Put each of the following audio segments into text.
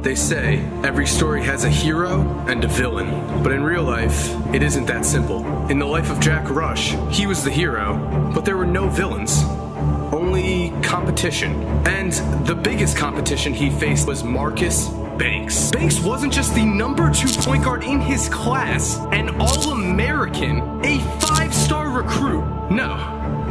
They say every story has a hero and a villain, but in real life, it isn't that simple. In the life of Jack Rush, he was the hero, but there were no villains. Only competition. And the biggest competition he faced was Marcus Banks. Banks wasn't just the number 2 point guard in his class, an All-American, a 5-star recruit. No,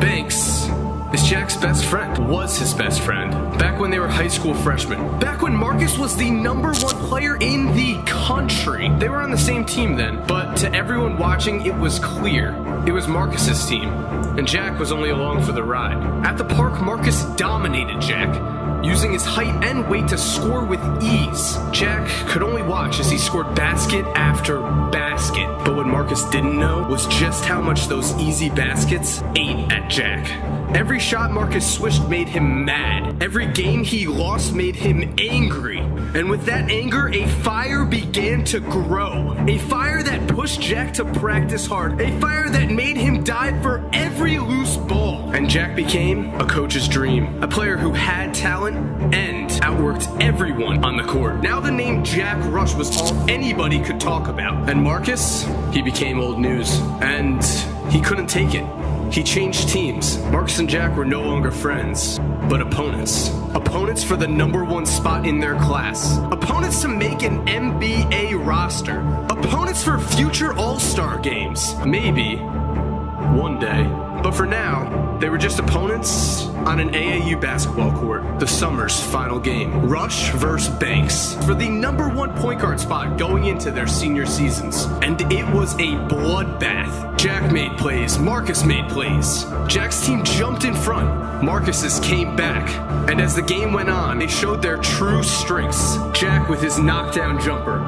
Banks is Jack's best friend, was his best friend, back when they were high school freshmen. Back when Marcus was the number 1 player in the country. They were on the same team then, but to everyone watching, it was clear it was Marcus's team, and Jack was only along for the ride. At the park, Marcus dominated Jack, using his height and weight to score with ease. Jack could only watch as he scored basket after basket, but what Marcus didn't know was just how much those easy baskets ate at Jack. Every shot Marcus swished made him mad. Every game he lost made him angry. And with that anger, a fire began to grow. A fire that pushed Jack to practice hard. A fire that made him dive for every loose ball. And Jack became a coach's dream. A player who had talent and outworked everyone on the court. Now the name Jack Rush was all anybody could talk about. And Marcus, he became old news. And he couldn't take it. He changed teams. Marcus and Jack were no longer friends, but opponents. Opponents for the number 1 spot in their class. Opponents to make an NBA roster. Opponents for future All-Star games. Maybe one day. But for now, they were just opponents on an AAU basketball court. The summer's final game. Rush versus Banks for the number 1 point guard spot going into their senior seasons. And it was a bloodbath. Jack made plays. Marcus made plays. Jack's team jumped in front. Marcus's came back. And as the game went on, they showed their true strengths. Jack with his knockdown jumper,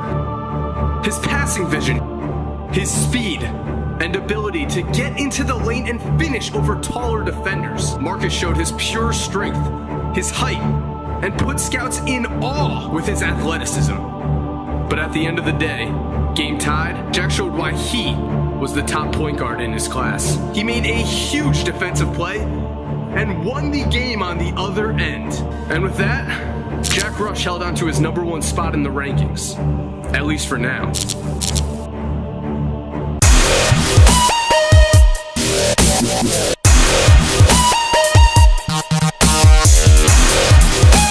his passing vision, his speed, and ability to get into the lane and finish over taller defenders. Marcus showed his pure strength, his height, and put scouts in awe with his athleticism. But at the end of the day, game tied, Jack showed why he was the top point guard in his class. He made a huge defensive play and won the game on the other end. And with that, Jack Rush held on to his number 1 spot in the rankings, at least for now.